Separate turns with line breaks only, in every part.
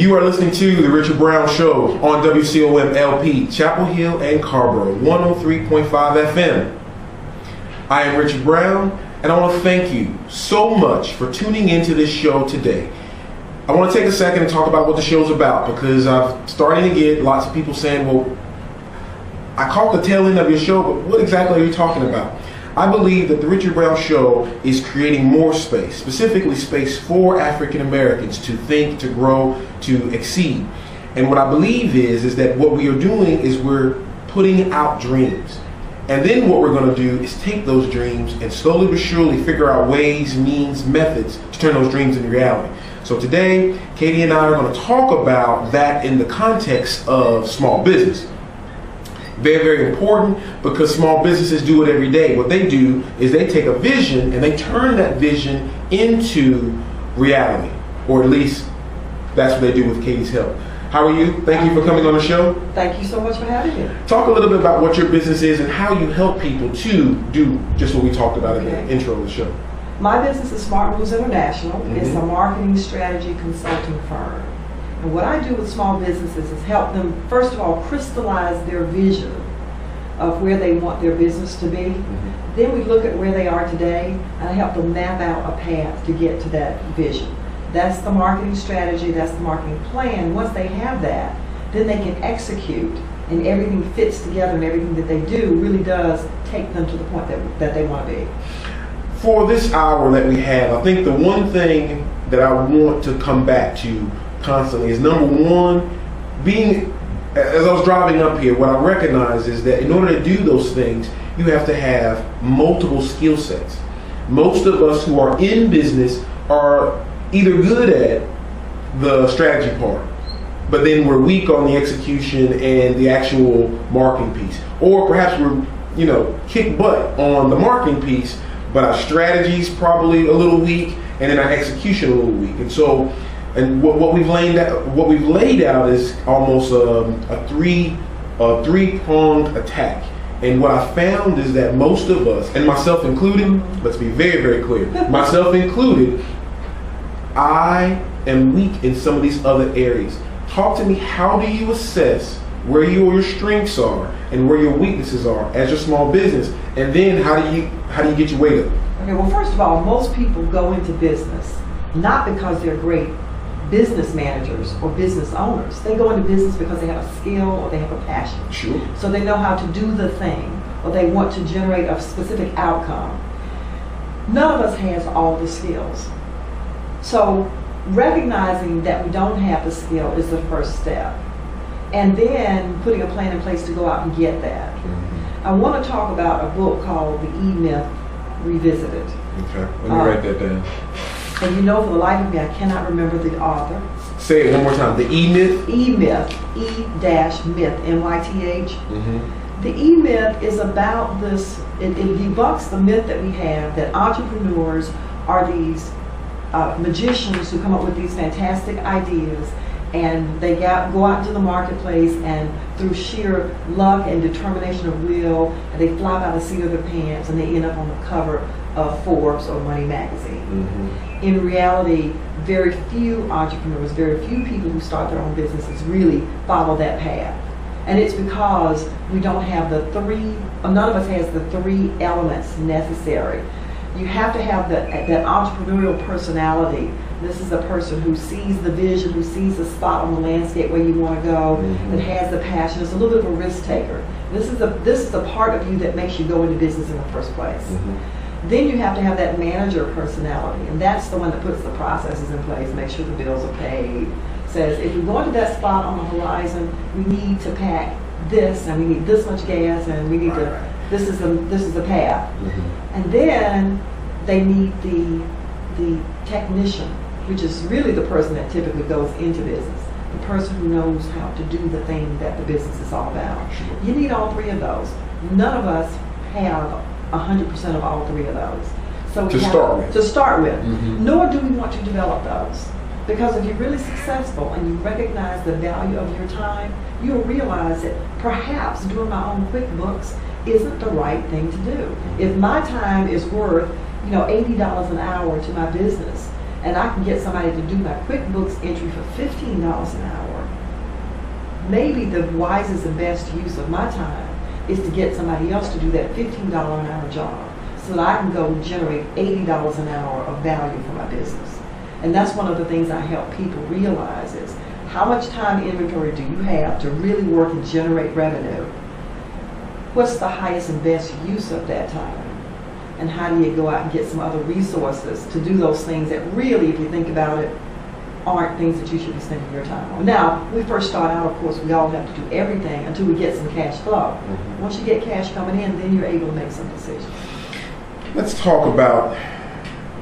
You are listening to The Richard Brown Show on WCOM LP, Chapel Hill and Carborough, 103.5 FM. I am Richard Brown, and I want to thank you so much for tuning into this show today. I want to take a second and talk about what the show's about, because I'm starting to get lots of people saying, well, I caught the tail end of your show, but what exactly are you talking about? I believe that the Richard Brown Show is creating more space, specifically space for African Americans to think, to grow, to exceed. And what I believe is that what we are doing is we're putting out dreams. And then what we're going to do is take those dreams and slowly but surely figure out ways, means, methods to turn those dreams into reality. So today, Katie and I are going to talk about that in the context of small business. Very, very important, because small businesses do it every day. What they do is they take a vision and they turn that vision into reality, or at least that's what they do with Katie's help. How are you? Thank you for coming on the show.
Thank you so much for having me.
Talk a little bit about what your business is and how you help people to do just what we talked about in the intro of the show.
My business is Smart Moves International. It's a marketing strategy consulting firm. And what I do with small businesses is help them, first of all, crystallize their vision of where they want their business to be. Then we look at where they are today, and I help them map out a path to get to that vision. That's the marketing strategy, that's the marketing plan. Once they have that, then they can execute, and everything fits together, and everything that they do really does take them to the point that they want to be.
For this hour that we have, I think the one thing that I want to come back to constantly is, number one, as I was driving up here, what I recognize is that in order to do those things, you have to have multiple skill sets. Most of us who are in business are either good at the strategy part, but then we're weak on the execution and the actual marketing piece. Or perhaps we're, kick butt on the marketing piece, but our strategy's probably a little weak, and then our execution a little weak. And what we've laid out is almost a three-pronged attack. And what I found is that most of us, and myself included, let's be very, very clear, myself included, I am weak in some of these other areas. Talk to me, how do you assess where your strengths are and where your weaknesses are as your small business? And then how do you get your weight up?
Okay, well, first of all, most people go into business not because they're great business managers or business owners. They go into business because they have a skill or they have a passion.
Sure. So
they know how to do the thing, or they want to generate a specific outcome. None of us has all the skills. So recognizing that we don't have the skill is the first step. And then putting a plan in place to go out and get that. I want to talk about a book called The E-Myth Revisited.
Okay, let me write that down.
And for the life of me, I cannot remember the author.
Say it one more time. The E-Myth?
E-Myth. E-Myth. M-Y-T-H. The E-Myth is about this, it debunks the myth that we have that entrepreneurs are these magicians who come up with these fantastic ideas, and they go out into the marketplace, and through sheer luck and determination of will, and they fly by the seat of their pants, and they end up on the cover of Forbes or Money magazine. In reality, very few entrepreneurs, very few people who start their own businesses really follow that path. And it's because we don't have none of us has the three elements necessary. You have to have that entrepreneurial personality. This is a person who sees the vision, who sees the spot on the landscape where you want to go, that has the passion. It's a little bit of a risk taker. This is the part of you that makes you go into business in the first place. Then you have to have that manager personality, and that's the one that puts the processes in place, makes sure the bills are paid, says if we go into that spot on the horizon, we need to pack this, and we need this much gas, and we need this is the path. And then they need the technician, which is really the person that typically goes into business, the person who knows how to do the thing that the business is all about. You need all three of those. None of us have 100% of all three of those. So to start with. Nor do we want to develop those. Because if you're really successful and you recognize the value of your time, you'll realize that perhaps doing my own QuickBooks isn't the right thing to do. If my time is worth $80 an hour to my business, and I can get somebody to do my QuickBooks entry for $15 an hour, maybe the wisest and best use of my time is to get somebody else to do that $15 an hour job so that I can go generate $80 an hour of value for my business. And that's one of the things I help people realize is how much time inventory do you have to really work and generate revenue? What's the highest and best use of that time? And how do you go out and get some other resources to do those things that really, if you think about it, aren't things that you should be spending your time on. Now, when we first start out, of course, we all have to do everything until we get some cash flow. Mm-hmm. Once you get cash coming in, then you're able to make some decisions.
Let's talk about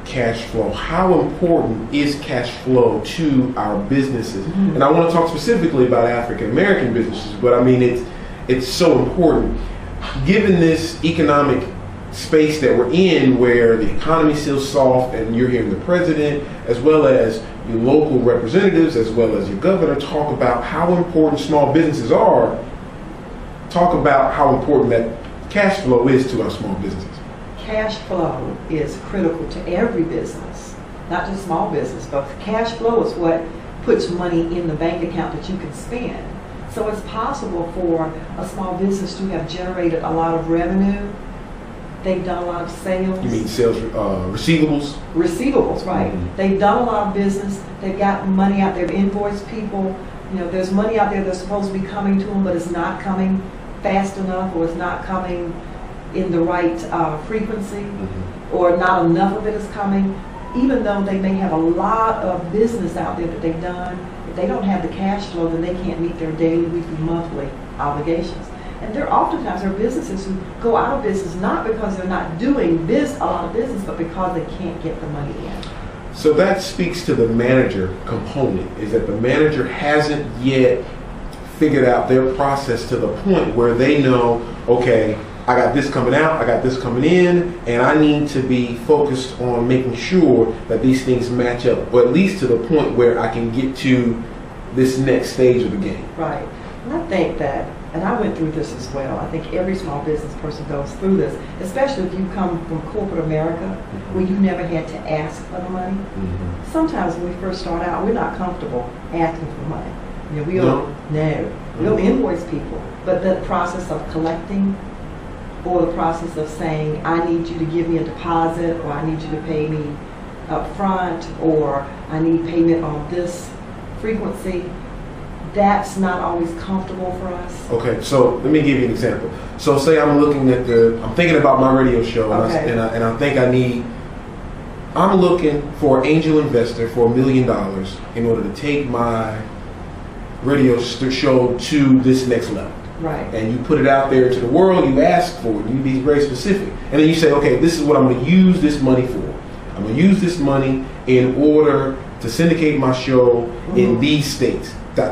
cash flow. How important is cash flow to our businesses? Mm-hmm. And I want to talk specifically about African American businesses, but I mean it's so important. Given this economic space that we're in where the economy's still soft and you're hearing the president as well as your local representatives as well as your governor talk about how important small businesses are, talk about how important that cash flow is to our small businesses.
Cash flow is critical to every business, not just small business, but cash flow is what puts money in the bank account that you can spend. So it's possible for a small business to have generated a lot of revenue. They've done a lot of sales.
You mean sales, receivables?
Receivables, right. Mm-hmm. They've done a lot of business. They've got money out there to invoice people. You know, there's money out there that's supposed to be coming to them, but it's not coming fast enough, or it's not coming in the right frequency, mm-hmm. or not enough of it is coming. Even though they may have a lot of business out there that they've done, if they don't have the cash flow, then they can't meet their daily, weekly, monthly obligations. And there oftentimes are businesses who go out of business not because they're not doing a lot of business, but because they can't get the money in.
So that speaks to the manager component, is that the manager hasn't yet figured out their process to the point where they know, okay, I got this coming out, I got this coming in, and I need to be focused on making sure that these things match up, or at least to the point where I can get to this next stage of the game.
Right. And I think that, and I went through this as well, I think every small business person goes through this, especially if you come from corporate America, mm-hmm. where you never had to ask for the money. Mm-hmm. Sometimes when we first start out, we're not comfortable asking for money. You know, we don't invoice people, but the process of collecting, or the process of saying, I need you to give me a deposit, or I need you to pay me up front, or I need payment on this frequency, that's not always comfortable for us.
Okay, so let me give you an example. So say I'm thinking about my radio show, okay. and I'm looking for an angel investor for $1 million in order to take my radio show to this next level.
Right.
And you put it out there to the world, you ask for it, you be very specific. And then you say, okay, this is what I'm going to use this money for. I'm going to use this money in order to syndicate my show mm-hmm. in these states, ... Right.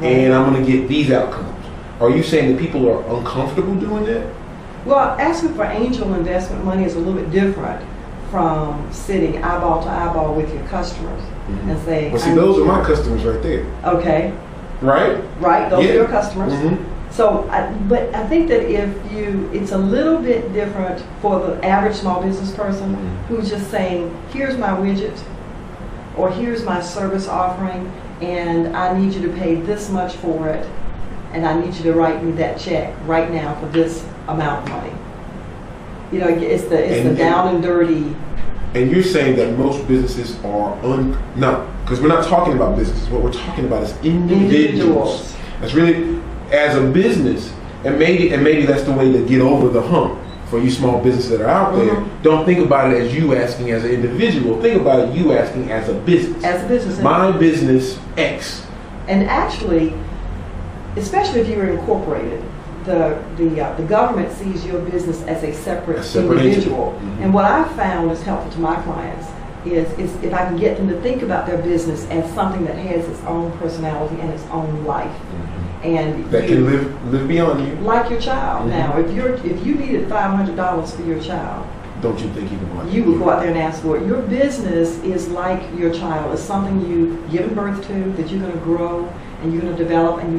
And I'm going to get these outcomes. Are you saying that people are uncomfortable doing that?
Well, asking for angel investment money is a little bit different from sitting eyeball to eyeball with your customers mm-hmm. and saying,
well, see, those are my customers right there.
Okay.
Right?
Right, those are your customers.
Mm-hmm.
So, but I think that it's a little bit different for the average small business person mm-hmm. who's just saying, here's my widget, or here's my service offering, and I need you to pay this much for it, and I need you to write me that check right now for this amount of money. You know, it's the down and dirty.
And you're saying that most businesses are no, because we're not talking about businesses. What we're talking about is individuals. That's really, as a business, and maybe that's the way to get over the hump for you small businesses that are out there. Mm-hmm. Don't think about it as you asking as an individual. Think about it you asking as a business.
As a business.
My business X.
And actually, especially if you're incorporated, the government sees your business as a separate individual. Mm-hmm. And what I've found is helpful to my clients is if I can get them to think about their business as something that has its own personality and its own life. Mm-hmm. And
that can live beyond you.
Like your child. Mm-hmm. Now, if you needed $500 for your child,
don't you think
you would go out there and ask for it? Your business is like your child. It's something you've given birth to, that you're going to grow and you're going to develop, and you